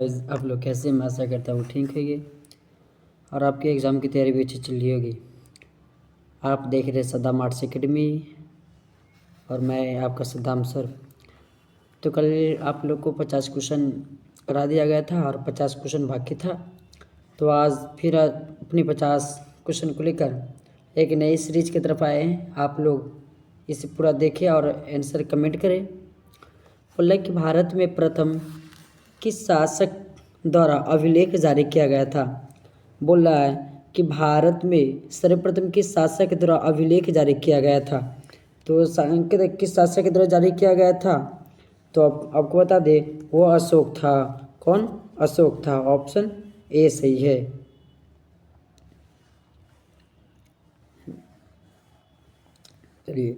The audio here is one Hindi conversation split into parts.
आप लोग कैसे, मैं आशा करता हूँ ठीक होंगे और आपके एग्ज़ाम की तैयारी भी अच्छी चल रही होगी। आप देख रहे सद्दाम आर्ट्स एकेडमी और मैं आपका सद्दाम सर। तो कल आप लोग को 50 क्वेश्चन करा दिया गया था और 50 क्वेश्चन बाकी था। तो आज फिर अपनी 50 क्वेश्चन को लेकर एक नई सीरीज की तरफ आए हैं। आप लोग इसे पूरा देखें और आंसर कमेंट करें। बोला कि भारत में प्रथम किस शासक द्वारा अभिलेख जारी किया गया था। बोल रहा है कि भारत में सर्वप्रथम किस शासक द्वारा अभिलेख जारी किया गया था। तो किस शासक द्वारा जारी किया गया था, तो आपको बता दे वो अशोक था। कौन? अशोक था। ऑप्शन ए सही है। चलिए,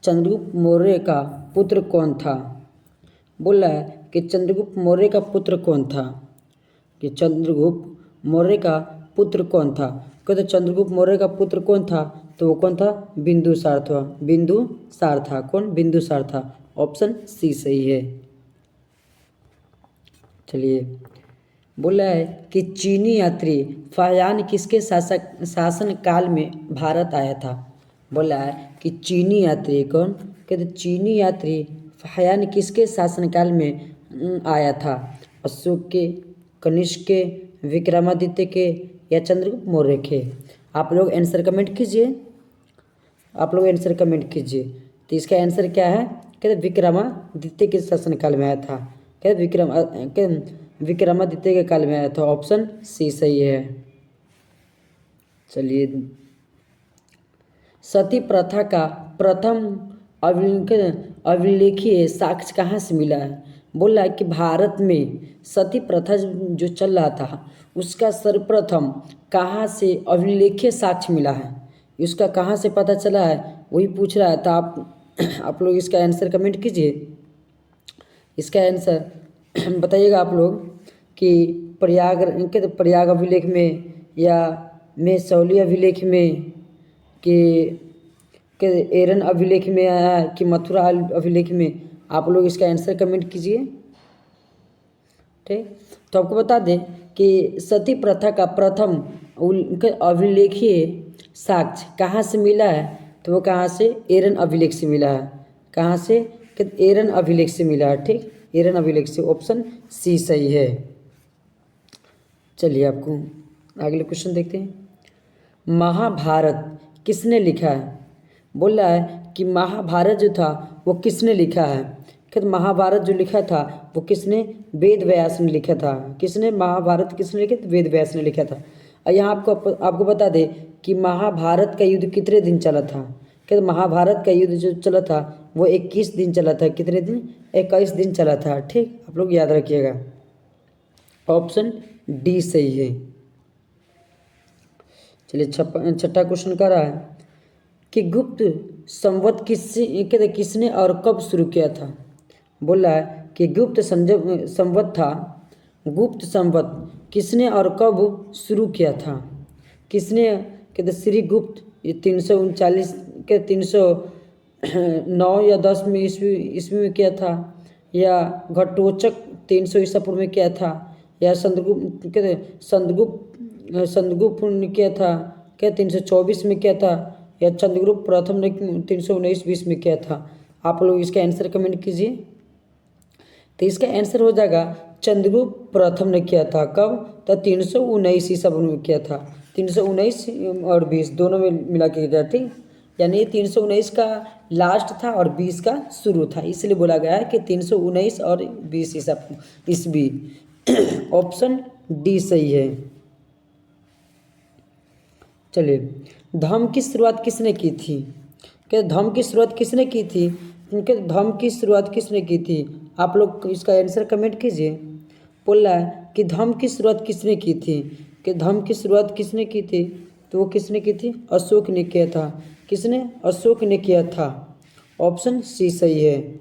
चंद्रगुप्त मौर्य का पुत्र कौन था। बोल रहा है कि चंद्रगुप्त मौर्य का पुत्र कौन था। कि चंद्रगुप्त मौर्य का पुत्र कौन था। कहते चंद्रगुप्त मौर्य का पुत्र कौन था, तो वो कौन था? बिंदुसार था। बिंदुसार था। कौन? बिंदुसार था। ऑप्शन सी सही है। चलिए, बोला है कि चीनी यात्री फाहियान किसके शासन काल में भारत आया था। बोला है कि चीनी यात्री कौन? कहते चीनी यात्री फाहियान किसके शासनकाल में आया था। अशोक के, कनिष्क के, विक्रमादित्य के या चंद्रगुप्त मौर्य के। आप लोग आंसर कमेंट कीजिए। तो इसका आंसर क्या है? कहते विक्रमादित्य के शासनकाल में आया था। कहते विक्रमादित्य के काल में आया था। ऑप्शन सी सही है। चलिए, सती प्रथा का प्रथम अभिलेखीय साक्ष्य कहाँ से मिला है। बोला है कि भारत में सती प्रथा जो चल रहा था उसका सर्वप्रथम कहाँ से अभिलेखीय साक्ष्य मिला है, उसका कहाँ से पता चला है, वही पूछ रहा है। तो आप लोग इसका आंसर कमेंट कीजिए। इसका आंसर बताइएगा आप लोग कि प्रयाग अभिलेख में या मैसौली अभिलेख में कि एरन अभिलेख में आया है कि मथुरा अभिलेख में। आप लोग इसका आंसर कमेंट कीजिए। ठीक, तो आपको बता दें कि सती प्रथा का प्रथम अभिलेखीय साक्ष्य कहाँ से मिला है, तो वो कहाँ से? एरन अभिलेख से मिला है। कहाँ से? एरन अभिलेख से मिला है। ठीक, एरन अभिलेख से। ऑप्शन सी सही है। चलिए, आपको अगले क्वेश्चन देखते हैं। महाभारत किसने लिखा है। बोल रहा है कि महाभारत जो था वो किसने लिखा है। कि महाभारत जो लिखा था वो किसने? वेद व्यास ने लिखा था। किसने? महाभारत किसने लिखा? वेद व्यास ने लिखा था। और यहाँ आपको बता दे कि महाभारत का युद्ध कितने दिन चला था। कि महाभारत का युद्ध जो चला था वो 21 दिन चला था। कितने दिन? 21 दिन चला था। ठीक, आप लोग याद रखिएगा। ऑप्शन डी सही है। चलिए, छठा क्वेश्चन कर रहा है कि गुप्त संवत किसने और कब शुरू किया था। बोल रहा है कि संवत था। गुप्त संवत किसने और कब शुरू किया था। किसने? कहते श्री गुप्त 339 के 309 या 10 में ईस्वी में किया था, या घटोचक 300 ईसा पूर्व में किया था, या संदगुप्त ने किया था क्या 324 में किया था, या चंद्रगुप्त प्रथम ने 319-20 में किया था। आप लोग इसका आंसर कमेंट कीजिए। तो इसका आंसर हो जाएगा चंद्रगुप्त प्रथम ने किया था। कब? तो 319 ईसा पूर्व में किया था। 319 और 20 दोनों में मिला के किया। ठीक, यानी 319 का लास्ट था और 20 का शुरू था, इसलिए बोला गया है कि 319 और 20 ईस्वी। ऑप्शन डी सही है। चलिए, धर्म की शुरुआत किसने की थी। क्या धर्म की शुरुआत किसने की थी? उनके धर्म की शुरुआत किसने की थी? आप लोग इसका आंसर कमेंट कीजिए। बोल रहा है कि धर्म की शुरुआत किसने की थी। कि धर्म की शुरुआत किसने की थी, तो वो किसने की थी? अशोक ने किया था। किसने? अशोक ने किया था। ऑप्शन सी सही है।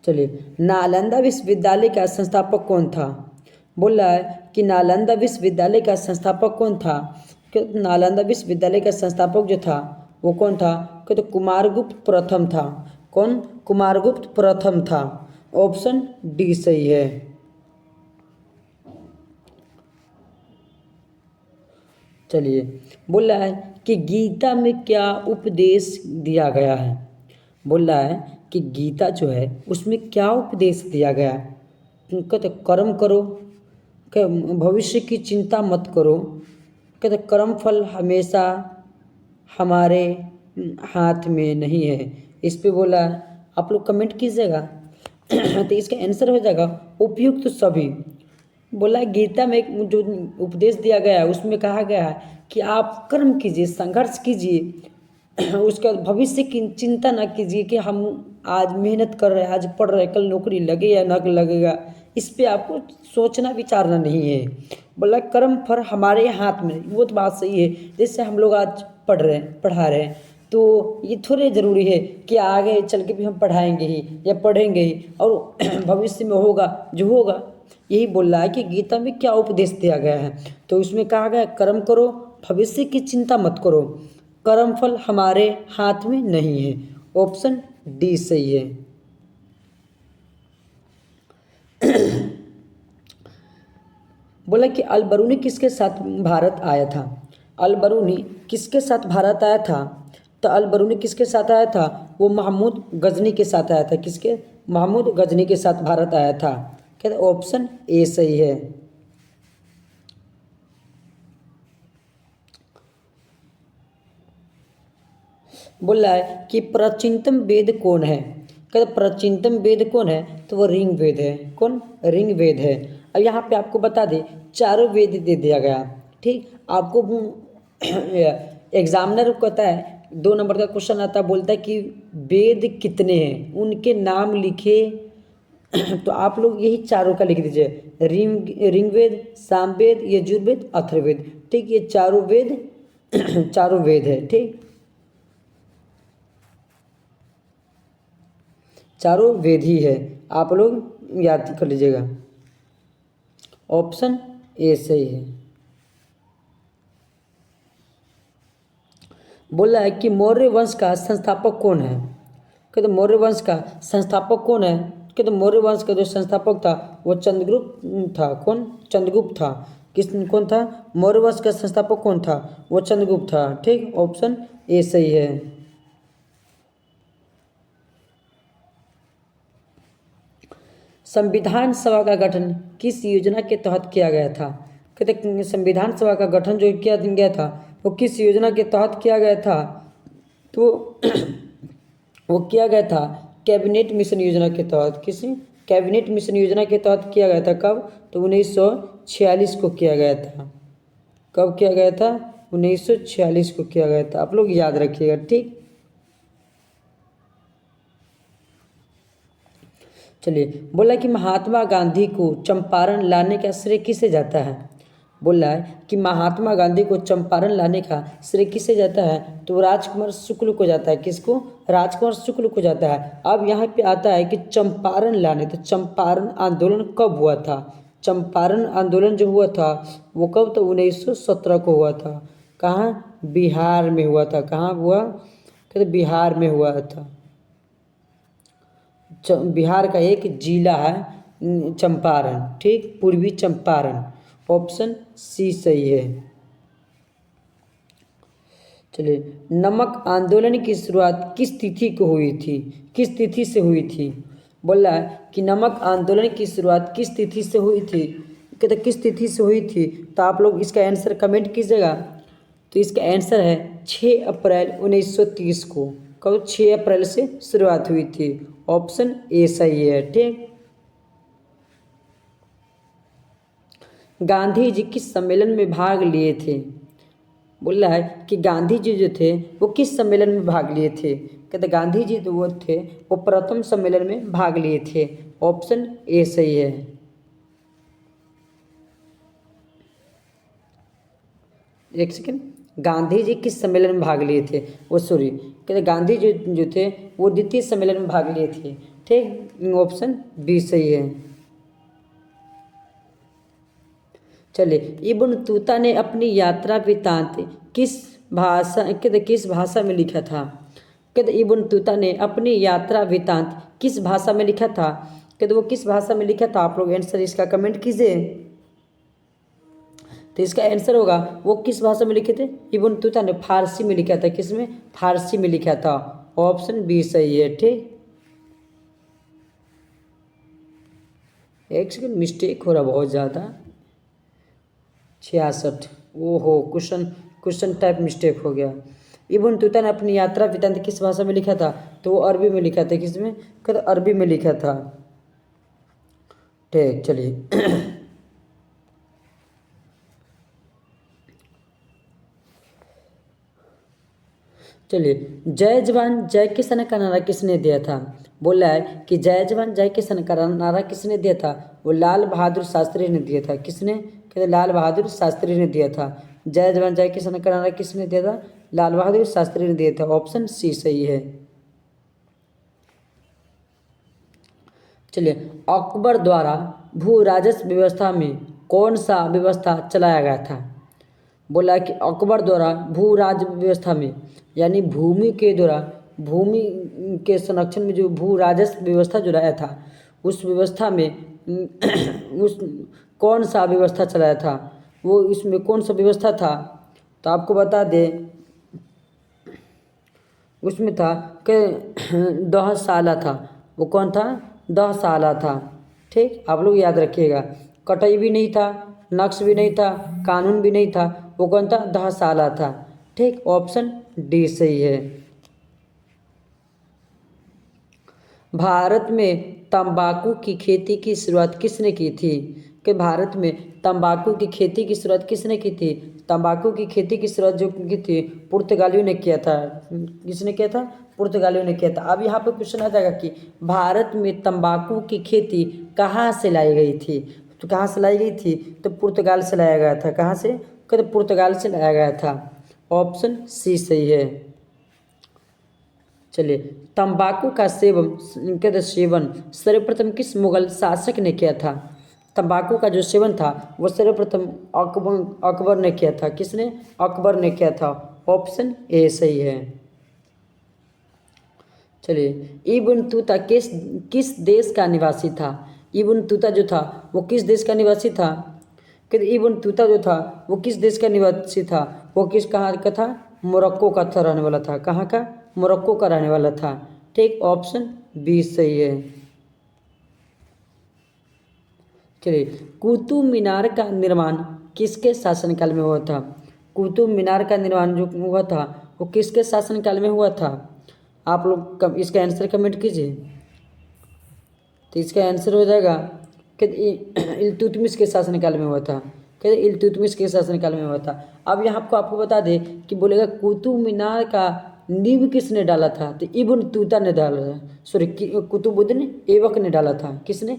चलिए, नालंदा विश्वविद्यालय का संस्थापक कौन था। बोल रहा है कि नालंदा विश्वविद्यालय का संस्थापक कौन था। कि नालंदा विश्वविद्यालय का संस्थापक जो था वो कौन था? कि तो कुमारगुप्त प्रथम था। कौन? कुमारगुप्त प्रथम था। ऑप्शन डी सही है। चलिए, बोल रहा है कि गीता में क्या उपदेश दिया गया है। बोल रहा है कि गीता जो है उसमें क्या उपदेश दिया गया है। कहते कर्म करो, भविष्य की चिंता मत करो, कहते कर्म फल हमेशा हमारे हाथ में नहीं है। इस पे बोला, आप लोग कमेंट कीजिएगा तो इसका आंसर हो जाएगा उपयुक्त तो सभी। बोला गीता में जो उपदेश दिया गया है उसमें कहा गया है कि आप कर्म कीजिए, संघर्ष कीजिए, उसके बाद भविष्य की चिंता ना कीजिए कि हम आज मेहनत कर रहे हैं, आज पढ़ रहे हैं, कल नौकरी लगे या न लगेगा, इस पे आपको सोचना विचारना नहीं है। बोला कर्म फल हमारे हाथ में, वो तो बात सही है। जैसे हम लोग आज पढ़ रहे हैं, पढ़ा रहे हैं, तो ये थोड़े ज़रूरी है कि आगे चल के भी हम पढ़ाएंगे ही या पढ़ेंगे ही और भविष्य में होगा जो होगा। यही बोल रहा है कि गीता में क्या उपदेश दिया गया है। तो उसमें कहा गया कर्म करो, भविष्य की चिंता मत करो, कर्म फल हमारे हाथ में नहीं है। ऑप्शन डी सही है। बोला कि अलबरूनी किसके साथ भारत आया था। अलबरूनी किसके साथ भारत आया था। तो अलबरूनी किसके साथ आया था, वो महमूद गजनी के साथ आया था। किसके, महमूद गजनी के साथ भारत आया था। कहते ऑप्शन ए सही है। बोल रहा है कि प्राचीनतम वेद कौन है। कहते प्राचीनतम वेद कौन है, तो वो ऋग वेद है। कौन, ऋग वेद है। अब यहाँ पे आपको बता दे चारों वेद दे दिया गया। ठीक, आपको एग्जामिनर कहता है 2 नंबर का क्वेश्चन आता है, बोलता है कि वेद कितने हैं, उनके नाम लिखे। तो आप लोग यही चारों का लिख दीजिए, ऋग्वेद, सामवेद, यजुर्वेद, अथर्ववेद। ठीक, ये चारों वेद चारों वेद है। ठीक, चारों वेद ही है, आप लोग याद कर लीजिएगा। ऑप्शन ए सही है। बोला है कि मौर्य वंश का संस्थापक कौन है। कहते मौर्य वंश का संस्थापक कौन है। कहते मौर्य वंश का जो संस्थापक था वो चंद्रगुप्त था। कौन, चंद्रगुप्त था। कौन था, मौर्य वंश का संस्थापक कौन था, वो चंद्रगुप्त था। ठीक, ऑप्शन ए सही है। संविधान सभा का गठन किस योजना के तहत किया गया था। कहते संविधान सभा का गठन जो किया गया था वो किस योजना के तहत किया गया था, तो वो किया गया था कैबिनेट मिशन योजना के तहत। किसी कैबिनेट मिशन योजना के तहत किया गया था। कब, तो 1946 को किया गया था। कब किया गया था, 1946 को किया गया था। आप लोग याद रखिएगा। ठीक, चलिए, बोला कि महात्मा गांधी को चंपारण लाने का श्रेय किसे जाता है। बोला है कि महात्मा गांधी को चंपारण लाने का श्रेय किसे जाता है, तो राजकुमार शुक्ल को जाता है। किसको, राजकुमार शुक्ल को जाता है। अब यहाँ पे आता है कि चंपारण लाने, तो चंपारण आंदोलन कब हुआ था। चंपारण आंदोलन जो हुआ था वो कब, तो 1917 को हुआ था। कहाँ, बिहार में हुआ था। कहाँ हुआ, कहते बिहार में हुआ था। बिहार का एक जिला है चंपारण। ठीक, पूर्वी चंपारण। ऑप्शन सी सही है। चलिए, नमक आंदोलन की शुरुआत किस तिथि को हुई थी, किस तिथि से हुई थी। बोला है कि नमक आंदोलन की शुरुआत किस तिथि से हुई थी। कहते किस तिथि से हुई थी, तो आप लोग इसका आंसर कमेंट कीजिएगा। तो इसका आंसर है 6 अप्रैल 1930 को। कब, 6 अप्रैल से शुरुआत हुई थी। ऑप्शन ए सही है। ठीक, गांधी जी किस सम्मेलन में भाग लिए थे। बोल रहा है कि गांधी जी जो थे वो किस सम्मेलन में भाग लिए थे। कहते गांधी जी जो वो थे वो प्रथम सम्मेलन में भाग लिए थे। ऑप्शन ए सही है। एक सेकेंड, गांधी जी किस सम्मेलन में भाग लिए थे, वो सॉरी, कहते गांधी जी जो थे वो द्वितीय सम्मेलन में भाग लिए थे। ठीक, ऑप्शन बी सही है। चलिए, इब्न बतूता ने अपनी यात्रा वृत्तांत किस भाषा, कहते किस भाषा में लिखा था। कहते इब्न बतूता ने अपनी यात्रा वृत्तांत किस भाषा में लिखा था। कहते वो किस भाषा में लिखा था? आप लोग आंसर इसका कमेंट कीजिए। तो इसका आंसर होगा वो किस भाषा में लिखे थे? इब्न तुता ने फारसी में लिखा था। किसमें? फारसी में लिखा था। ऑप्शन बी सही है। ठीक, एक सेकंड, मिस्टेक हो रहा बहुत ज़्यादा। 66, ओहो, क्वेश्चन टाइप मिस्टेक हो गया। इब्न तुता ने अपनी यात्रा वृत्तांत किस भाषा में लिखा था? तो वो अरबी में लिखा था। किसमें? कहते अरबी में लिखा था। ठीक, चलिए चलिए, जय जवान जय किसान का नारा किसने दिया था? बोला है कि जय जवान जय किसान का नारा किसने दिया था? वो लाल बहादुर शास्त्री ने दिया था। किसने? कहते लाल बहादुर शास्त्री ने दिया था। जय जवान जय किसान का नारा किसने दिया था? लाल बहादुर शास्त्री ने दिया था। ऑप्शन सी सही है। चलिए, अकबर द्वारा भू राजस्व व्यवस्था में कौन सा व्यवस्था चलाया गया था? बोला कि अकबर द्वारा भू राज व्यवस्था में, यानी भूमि के द्वारा, भूमि के संरक्षण में जो भू राजस्व व्यवस्था जो लाया था, उस व्यवस्था में उस कौन सा व्यवस्था चलाया था? वो इसमें कौन सा व्यवस्था था? तो आपको बता दें, उसमें था कि 10 साला था। वो कौन था? 10 साला था। ठीक, आप लोग याद रखिएगा। कटई भी नहीं था, नक्श भी नहीं था, कानून भी नहीं था। वो कौन था? 10 साला था। ठीक, ऑप्शन डी सही है। भारत में तंबाकू की खेती की शुरुआत किसने की थी? कि भारत में तंबाकू की खेती की शुरुआत किसने की थी? तंबाकू की खेती की शुरुआत जो की थी पुर्तगालियों ने किया था। किसने किया था? पुर्तगालियों ने किया था। अब यहाँ पे क्वेश्चन आ जाएगा कि भारत में तंबाकू की खेती कहाँ से लाई गई थी? तो कहाँ से लाई गई थी? तो पुर्तगाल से लाया गया था। कहाँ से? कहते पुर्तगाल से लाया गया था। ऑप्शन सी सही है। चलिए, तंबाकू का सेवन सर्वप्रथम किस मुगल शासक ने किया था? तंबाकू का जो सेवन था वो सर्वप्रथम अकबर ने किया था। किसने? अकबर ने किया था। ऑप्शन ए सही है। चलिए, इब्न तूता किस देश का निवासी था? इब्न तूता जो था वो किस देश का निवासी था? कहते इब्न तूता जो था वो किस देश का निवासी था? वो कहाँ का था? मोरक्को का था, रहने वाला था। कहाँ का? मोरक्को का रहने वाला था। ठीक, ऑप्शन बी सही है। चलिए, कुतुब मीनार का निर्माण किसके शासनकाल में हुआ था? कुतुब मीनार का निर्माण जो हुआ था वो किसके शासनकाल में हुआ था? आप लोग इसका आंसर कमेंट कीजिए। तो इसका आंसर हो जाएगा कि इल्तुतमिश के शासनकाल में हुआ था। कहते इल्तुतमिश के शासनकाल में हुआ था। अब यहाँ आपको बता दें कि बोलेगा कुतुब मीनार का नींव किसने डाला था? तो इब्न तूता ने डाला था। सॉरी, कुतुबुद्दीन ऐबक ने डाला था। किसने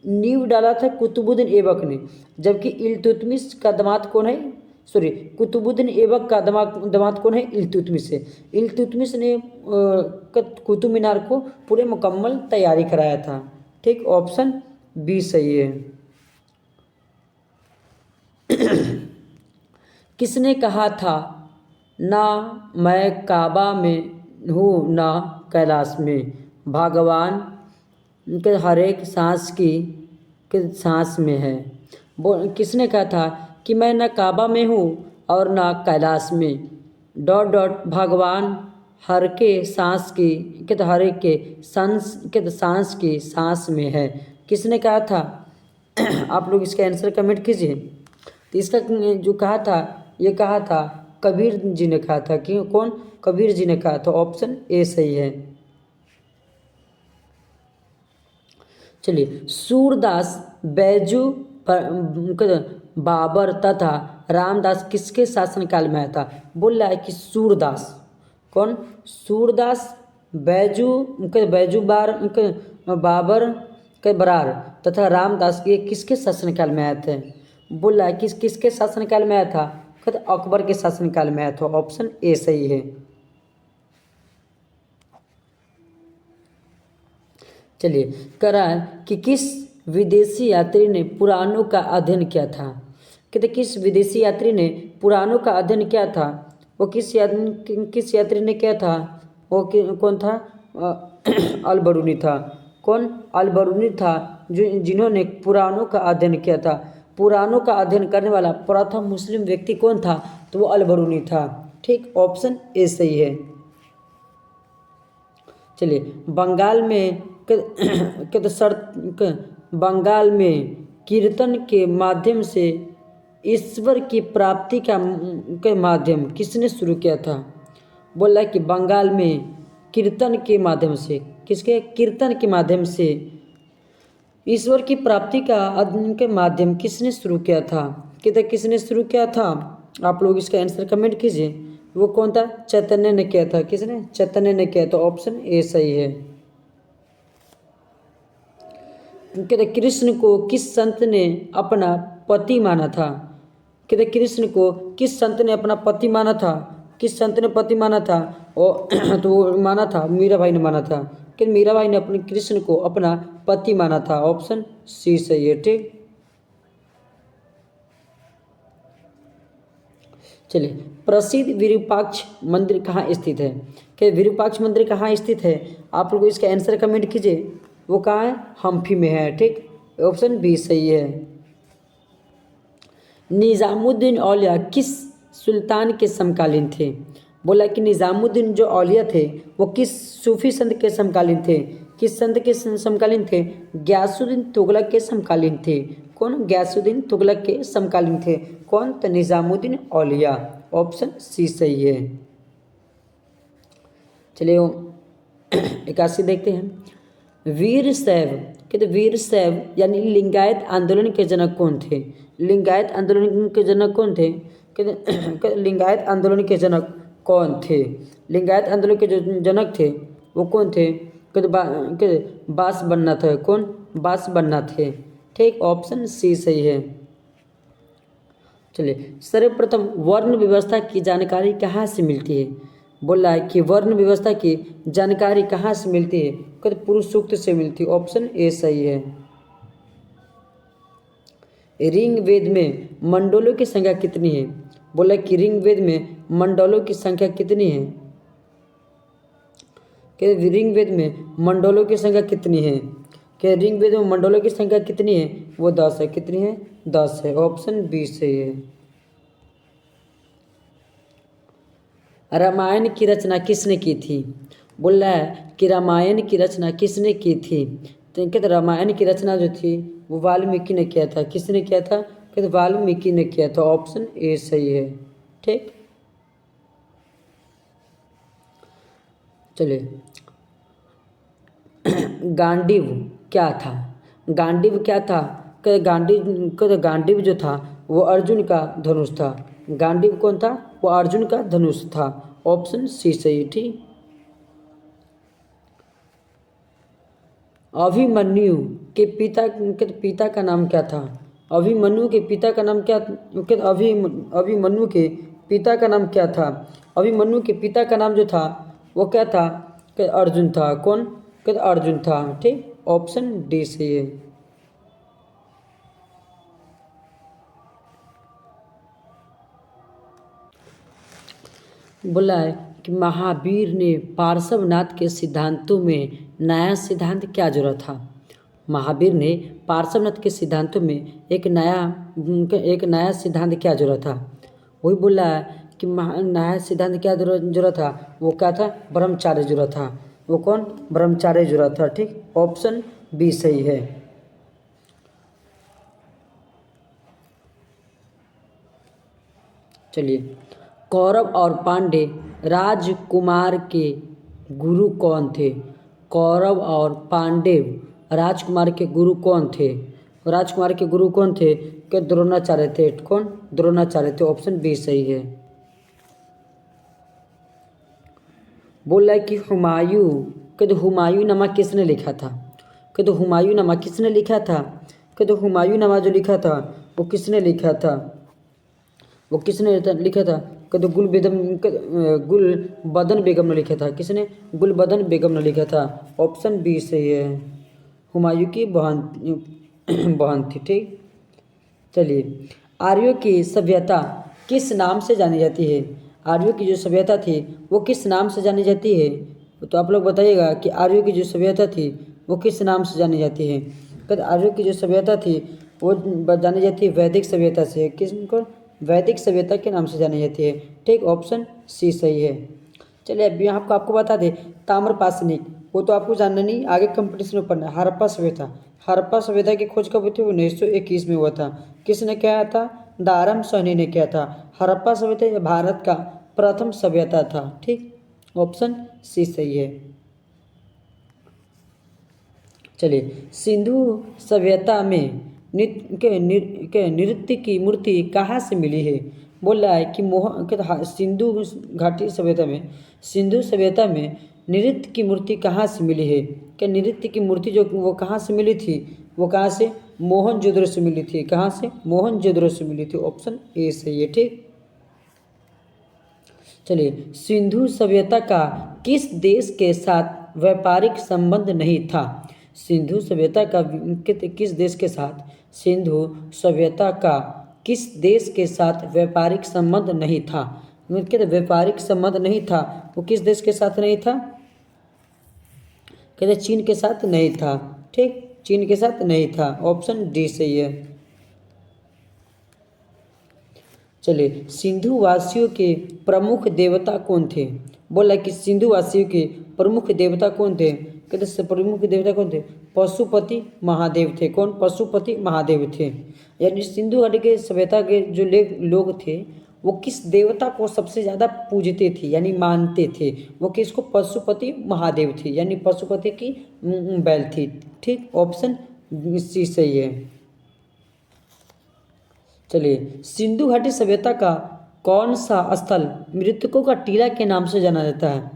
नींव डाला था? कुतुबुद्दीन ऐबक ने। जबकि इल्तुतमिश का दामाद कौन है? सॉरी, कुतुबुद्दीन ऐबक का दामाद कौन है? इल्तुतमिश से। इल्तुतमिश ने कुतुब मीनार को पूरे मुकम्मल तैयारी कराया था। ठीक, ऑप्शन बी सही है। किसने कहा था ना मैं काबा में हूँ ना कैलाश में, भगवान के हर एक सांस के सांस में है? किसने कहा था कि मैं ना काबा में हूँ और ना कैलाश में, डॉट डॉट भगवान हर के सांस की हर एक के सांस की सांस में है? किसने कहा था? आप लोग इसका आंसर कमेंट कीजिए। तो इसका जो कहा था, ये कहा था कबीर जी ने कहा था। कि कौन? कबीर जी ने कहा था। ऑप्शन ए सही है। चलिए, सूरदास, बैजू, बाबर तथा रामदास किसके शासनकाल में आया था? बोल रहा है कि सूरदास। कौन? सूरदास, बैजू बाबर के बरार तथा रामदास ये किसके शासनकाल में आए थे? बोल रहा है किसके शासनकाल में आया था? कहते अकबर के शासनकाल में आया था। ऑप्शन ए सही है। चलिए, कह रहा है कि किस विदेशी यात्री ने पुराणों का अध्ययन किया था? कहते किस विदेशी यात्री ने पुराणों का अध्ययन किया था? वो किस यात्री ने किया था? वो कौन था? अलबरूनी था। कौन? अल बरूनी था जो जिन्होंने पुराणों का अध्ययन किया था। पुराणों का अध्ययन करने वाला प्रथम मुस्लिम व्यक्ति कौन था? तो वो अल बरूनी था। ठीक, ऑप्शन ए सही है। चलिए, बंगाल में बंगाल में कीर्तन के माध्यम से ईश्वर की प्राप्ति का माध्यम किसने शुरू किया था? बोला कि बंगाल में कीर्तन के माध्यम से, किसके कीर्तन के माध्यम से ईश्वर की प्राप्ति के माध्यम किसने शुरू किया था? किसने शुरू किया था? आप लोग इसका आंसर कमेंट कीजिए। वो कौन था? चैतन्य ने किया था। किसने? चैतन्य ने किया। तो ऑप्शन ए सही है। कहते कृष्ण को किस संत ने अपना पति माना था? कहते कृष्ण को किस संत ने अपना पति माना था? किस संत ने पति माना था? और तो वो माना था मीराबाई ने माना था कि मीराबाई ने अपने कृष्ण को अपना पति माना था। ऑप्शन सी सही है। ठीक, चलिए, प्रसिद्ध विरूपाक्ष मंदिर कहाँ स्थित है? कि विरूपाक्ष मंदिर कहाँ स्थित है? आप लोग इसका आंसर कमेंट कीजिए। वो कहाँ है? हम्पी में है। ठीक, ऑप्शन बी सही है। निजामुद्दीन औलिया किस सुल्तान के समकालीन थे? बोला कि निजामुद्दीन जो औलिया थे वो किस सूफी संत के समकालीन थे? किस संत के समकालीन थे? गयासुद्दीन तुगलक के समकालीन थे। कौन? गयासुद्दीन तुगलक के समकालीन थे। कौन? तो निजामुद्दीन औलिया। ऑप्शन सी सही है। चलिए 81 देखते हैं। वीर शैव, कहते वीर शैव यानी लिंगायत आंदोलन के जनक कौन थे? लिंगायत आंदोलन के जनक कौन थे? कहते लिंगायत आंदोलन के जनक कौन थे? लिंगायत आंदोलन के जो जनक थे वो कौन थे? कहते बास बनना था। कौन? बास बनना थे। ठीक, ऑप्शन सी सही है। चलिए, सर्वप्रथम वर्ण व्यवस्था की जानकारी कहाँ से मिलती है? बोला है कि वर्ण व्यवस्था की जानकारी कहाँ से मिलती है? कहते पुरुष सूक्त से मिलती है। ऑप्शन ए सही है। ऋग वेद में मंडलों की संख्या कितनी है? बोला कि ऋग वेद में मंडलों की संख्या कितनी है? कि ऋग वेद में मंडलों की संख्या कितनी है? कि ऋग वेद में मंडलों की संख्या कितनी है? वो 10 है। कितनी है? 10 है। ऑप्शन बी सही है। रामायण की रचना किसने की थी? बोल रहा है कि रामायण की रचना किसने की थी? तो कहते रामायण की रचना जो थी वो वाल्मीकि ने किया था। किसने किया था? कहते वाल्मीकि ने किया था। ऑप्शन ए सही है। ठीक, चलिए, गांडीव क्या था? गांडीव क्या था? कहते गांडीव जो था वो अर्जुन का धनुष था। गांडीव कौन था? वो अर्जुन का धनुष था। ऑप्शन सी सही। ठीक, अभिमन्यु के पिता का नाम क्या था? अभिमन्यु के पिता का नाम क्या? अभिमन्यु के पिता का नाम क्या था? अभिमन्यु के पिता का नाम जो था वो क्या था? कि अर्जुन था। कौन? कि अर्जुन था। ठीक, ऑप्शन डी सही है। बोला है कि महावीर ने पार्श्वनाथ के सिद्धांतों में नया सिद्धांत क्या जोड़ा था? महावीर ने पार्श्वनाथ के सिद्धांतों में एक नया सिद्धांत क्या जोड़ा था? वही बोला है कि नया सिद्धांत क्या जोड़ा था? वो क्या था? ब्रह्मचार्य जुड़ा था। वो कौन? ब्रह्मचार्य जुड़ा था। ठीक, ऑप्शन बी सही है। चलिए, कौरव और पांडे राजकुमार के गुरु कौन थे? कौरव और पांडव राजकुमार के गुरु कौन थे? राजकुमार के गुरु कौन थे? कि द्रोणाचार्य थे। कौन? द्रोणाचार्य थे। ऑप्शन बी सही है। बोल रहा है कि हुमायूं, कहते हुमायूं नामा किसने लिखा था? कहते हुमायूं नामा किसने लिखा था? कहते हुमायूं नामा जो लिखा था वो किसने लिखा था? वो किसने लिखा था? कहते गुलबदन बेगम ने लिखा था। किसने? गुलबदन बेगम ने लिखा था। ऑप्शन बी सही है। हुमायूं की बहन थी। ठीक, चलिए, आर्यों की सभ्यता किस नाम से जानी जाती है? आर्यों की जो सभ्यता थी वो किस नाम से जानी जाती है? तो आप लोग बताइएगा कि आर्यों की जो सभ्यता थी वो किस नाम से जानी जाती है? कहते आर्यों की जो सभ्यता थी वो जानी जाती है वैदिक सभ्यता से। किसको? वैदिक सभ्यता के नाम से जानी जाती है। ठीक, ऑप्शन सी सही है। चलिए अब यहाँ आपको बता दें, ताम्रपाषाणिक वो तो आपको जानना नहीं, आगे कंपटीशन में पढ़ना। हड़प्पा सभ्यता, हड़प्पा सभ्यता की खोज कब हुई थी? 1921 में हुआ था। किसने किया था? दारम सैनी ने किया था। हड़प्पा सभ्यता भारत का प्रथम सभ्यता था। ठीक, ऑप्शन सी सही है। चलिए, सिंधु सभ्यता में नृत्य की मूर्ति कहाँ से मिली है? बोल रहा है कि सिंधु घाटी सभ्यता में, सिंधु सभ्यता में नृत्य की मूर्ति कहाँ से मिली है? क्या नृत्य की मूर्ति जो वो कहाँ से मिली थी? वो कहाँ से? मोहनजोदड़ो से मिली थी। कहाँ से? मोहनजोदड़ो से मिली थी। ऑप्शन ए सही है। ठीक, चलिए, सिंधु सभ्यता का किस देश के साथ व्यापारिक संबंध नहीं था? सिंधु सभ्यता का किस देश के साथ? सिंधु सभ्यता का किस देश के साथ व्यापारिक संबंध नहीं था? कहते व्यापारिक संबंध नहीं था, वो किस देश के साथ नहीं था? कहते चीन के साथ नहीं था। ठीक, चीन के साथ नहीं था। ऑप्शन डी सही है। चलिए, सिंधु वासियों के प्रमुख देवता कौन थे? बोला कि सिंधु वासियों के प्रमुख देवता कौन थे? कहते प्रमुख देवता कौन थे? पशुपति महादेव थे। कौन? पशुपति महादेव थे। यानी सिंधु घाटी के सभ्यता के जो लोग थे वो किस देवता को सबसे ज़्यादा पूजते थे यानी मानते थे? वो किसको? पशुपति महादेव थे, यानी पशुपति की बैल थी। ठीक, ऑप्शन सी सही है। चलिए, सिंधु घाटी सभ्यता का कौन सा स्थल मृतकों का टीला के नाम से जाना जाता है?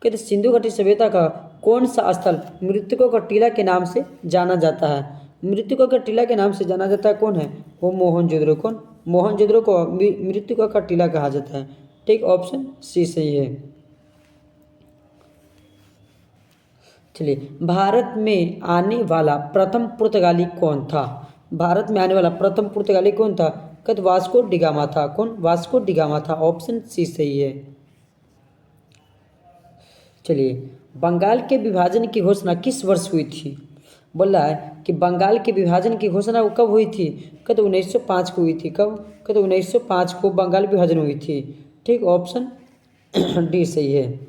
कहते सिंधु घाटी सभ्यता का कौन सा स्थल मृतकों का टीला के नाम से जाना जाता है? मृतकों का टीला के नाम से जाना जाता है। कौन है वो? मोहनजोदड़ो। कौन? मोहनजोदड़ो को मृतकों का टीला कहा जाता है। ठीक, ऑप्शन सी सही है। चलिए, भारत में आने वाला प्रथम पुर्तगाली कौन था? भारत में आने वाला प्रथम पुर्तगाली कौन था? कहते वास्को डिगामा था। कौन? वास्को डिगामा था। ऑप्शन सी सही है। चलिए, बंगाल के विभाजन की घोषणा किस वर्ष हुई थी? बोल रहा है कि बंगाल के विभाजन की घोषणा वो कब हुई थी? कहते 1905 को हुई थी। कब? कहते 1905 को बंगाल विभाजन हुई थी। ठीक, ऑप्शन डी सही है।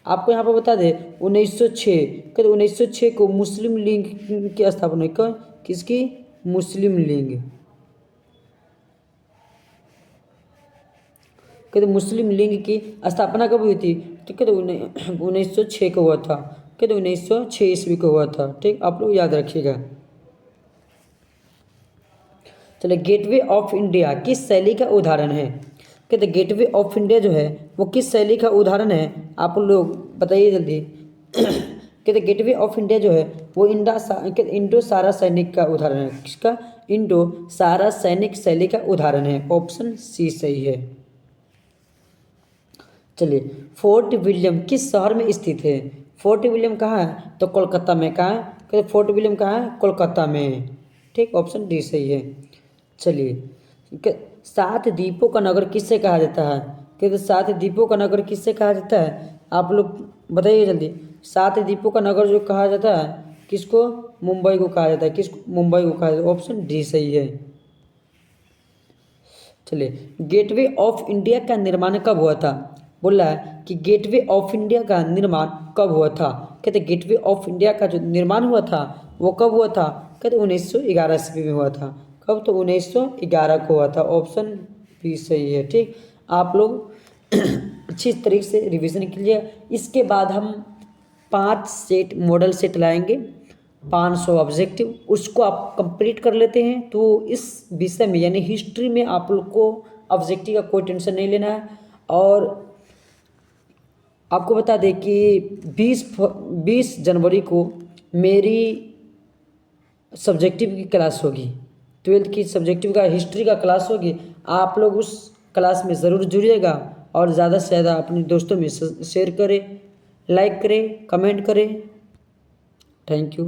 आपको यहाँ पर बता दें 1906, कहते 1906 को मुस्लिम लीग की स्थापना हुई। किसकी? मुस्लिम लीग। कहते मुस्लिम लीग की स्थापना कब हुई थी? तो कहते 1906 को हुआ था। कहते 1906 ईस्वी को हुआ था। ठीक, आप लोग याद रखिएगा। चलिए, गेटवे ऑफ इंडिया किस शैली का उदाहरण है? कहते गेटवे ऑफ इंडिया जो है वो किस शैली का उदाहरण है? आप लोग बताइए जल्दी। कहते गेटवे ऑफ इंडिया जो है वो इंडो सारा सैनिक का उदाहरण है। किसका? इंडो सारा सैनिक शैली का उदाहरण है। ऑप्शन सी सही है। चलिए, फोर्ट विलियम किस शहर में स्थित है? फोर्ट विलियम कहाँ है? तो कोलकाता में। कहाँ है? कहते फोर्ट विलियम कहाँ है? कोलकाता में। ठीक, ऑप्शन डी सही है। चलिए, 7 द्वीपों का नगर किससे कहा जाता है? कहते 7 द्वीपों का नगर किससे कहा जाता है? आप लोग बताइए जल्दी। 7 द्वीपों का नगर जो कहा जाता है किसको? मुंबई को कहा जाता है। किसको? मुंबई को कहा जाता है। ऑप्शन डी सही है। चलिए, गेटवे ऑफ इंडिया का निर्माण कब हुआ था? बोल रहा है कि गेटवे ऑफ इंडिया का निर्माण कब हुआ था? कहते गेटवे ऑफ इंडिया का जो निर्माण हुआ था वो कब हुआ था? कहते 1911 ईस्वी में हुआ था। कब? तो 1911 को हुआ था। ऑप्शन बी सही है। ठीक, आप लोग अच्छी तरीके से रिवीजन कीजिए। इसके बाद हम 5 सेट मॉडल सेट लाएंगे, 500 ऑब्जेक्टिव, उसको आप कंप्लीट कर लेते हैं तो इस विषय में यानी हिस्ट्री में आप लोग को ऑब्जेक्टिव का कोई टेंशन नहीं लेना है। और आपको बता दें कि 20 जनवरी को मेरी सब्जेक्टिव की क्लास होगी, 12th की सब्जेक्टिव का हिस्ट्री का क्लास होगी। आप लोग उस क्लास में ज़रूर जुड़िएगा और ज़्यादा से ज़्यादा अपने दोस्तों में शेयर करें, लाइक करें, कमेंट करें। Thank you.